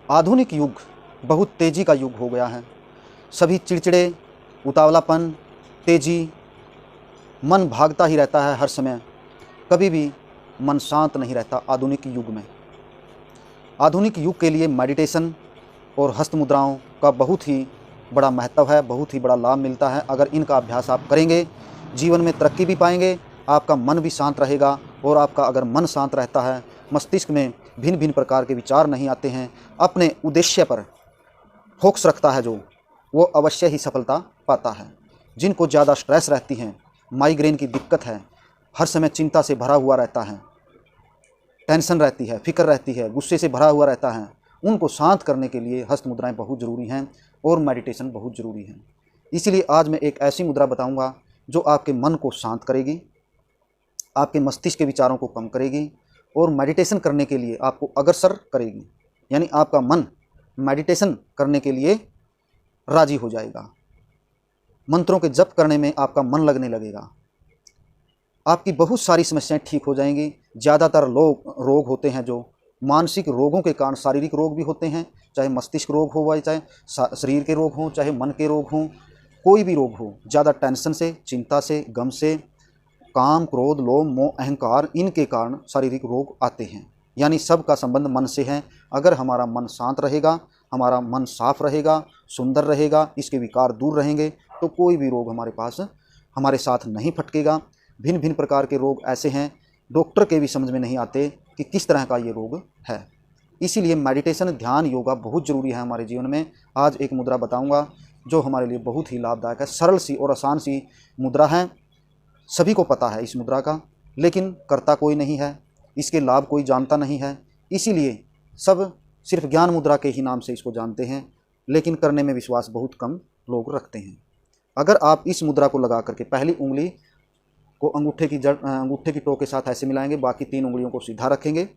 आधुनिक युग बहुत तेज़ी का युग हो गया है। सभी चिड़चिड़े, उतावलापन, तेज़ी, मन भागता ही रहता है हर समय, कभी भी मन शांत नहीं रहता आधुनिक युग में। आधुनिक युग के लिए मेडिटेशन और हस्त मुद्राओं का बहुत ही बड़ा महत्व है, बहुत ही बड़ा लाभ मिलता है। अगर इनका अभ्यास आप करेंगे, जीवन में तरक्की भी पाएंगे, आपका मन भी शांत रहेगा। और आपका अगर मन शांत रहता है, मस्तिष्क में भिन्न भिन्न प्रकार के विचार नहीं आते हैं, अपने उद्देश्य पर फोकस रखता है जो, वो अवश्य ही सफलता पाता है। जिनको ज़्यादा स्ट्रेस रहती है, माइग्रेन की दिक्कत है, हर समय चिंता से भरा हुआ रहता है, टेंशन रहती है, फिक्र रहती है, गुस्से से भरा हुआ रहता है, उनको शांत करने के लिए हस्त मुद्राएं बहुत ज़रूरी हैं और मेडिटेशन बहुत ज़रूरी है। इसीलिए आज मैं एक ऐसी मुद्रा बताऊंगा जो आपके मन को शांत करेगी, आपके मस्तिष्क के विचारों को कम करेगी और मेडिटेशन करने के लिए आपको अग्रसर करेगी। यानी आपका मन मेडिटेशन करने के लिए राजी हो जाएगा। मंत्रों के जप करने में आपका मन लगने लगेगा। आपकी बहुत सारी समस्याएं ठीक हो जाएंगी। ज़्यादातर रोग होते हैं जो मानसिक रोगों के कारण, शारीरिक रोग भी होते हैं, चाहे मस्तिष्क रोग हो, चाहे शरीर के रोग हों, चाहे मन के रोग हों, कोई भी रोग हो, ज़्यादा टेंशन से, चिंता से, गम से, काम, क्रोध, लोभ, मोह, अहंकार, इनके कारण शारीरिक रोग आते हैं। यानी सबका संबंध मन से है। अगर हमारा मन शांत रहेगा, हमारा मन साफ रहेगा, सुंदर रहेगा, इसके विकार दूर रहेंगे, तो कोई भी रोग हमारे पास, हमारे साथ नहीं फटकेगा। भिन्न भिन्न प्रकार के रोग ऐसे हैं, डॉक्टर के भी समझ में नहीं आते कि किस तरह का ये रोग है। इसीलिए मेडिटेशन, ध्यान, योगा बहुत ज़रूरी है हमारे जीवन में। आज एक मुद्रा बताऊंगा जो हमारे लिए बहुत ही लाभदायक है। सरल सी और आसान सी मुद्रा है, सभी को पता है इस मुद्रा का, लेकिन करता कोई नहीं है, इसके लाभ कोई जानता नहीं है। इसीलिए सब सिर्फ ज्ञान मुद्रा के ही नाम से इसको जानते हैं, लेकिन करने में विश्वास बहुत कम लोग रखते हैं। अगर आप इस मुद्रा को लगा करके पहली उंगली को अंगूठे की टो के साथ ऐसे मिलाएंगे, बाकी 3 उंगलियों को सीधा रखेंगे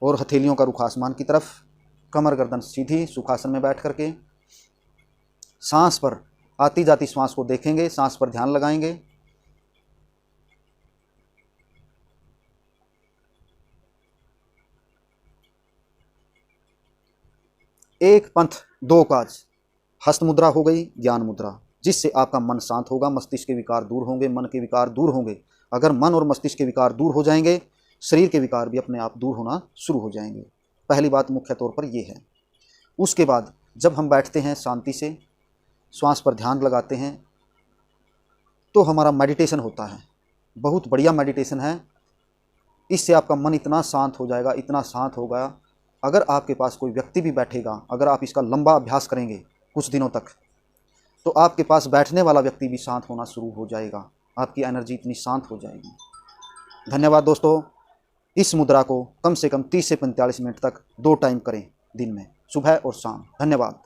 और हथेलियों का रुख आसमान की तरफ, कमर गर्दन सीधी, सुखासन में बैठ करके सांस पर, आती जाती श्वास को देखेंगे, सांस पर ध्यान लगाएंगे। एक पंथ दो काज, हस्त मुद्रा हो गई ज्ञान मुद्रा, जिससे आपका मन शांत होगा, मस्तिष्क के विकार दूर होंगे, मन के विकार दूर होंगे। अगर मन और मस्तिष्क के विकार दूर हो जाएंगे, शरीर के विकार भी अपने आप दूर होना शुरू हो जाएंगे। पहली बात मुख्य तौर पर यह है। उसके बाद जब हम बैठते हैं शांति से, श्वास पर ध्यान लगाते हैं, तो हमारा मेडिटेशन होता है। बहुत बढ़िया मेडिटेशन है। इससे आपका मन इतना शांत हो जाएगा, इतना शांत होगा, अगर आपके पास कोई व्यक्ति भी बैठेगा, अगर आप इसका लंबा अभ्यास करेंगे कुछ दिनों तक, तो आपके पास बैठने वाला व्यक्ति भी शांत होना शुरू हो जाएगा। आपकी एनर्जी इतनी शांत हो जाएगी। धन्यवाद दोस्तों। इस मुद्रा को कम से कम 30 से 45 मिनट तक 2 टाइम करें दिन में, सुबह और शाम। धन्यवाद।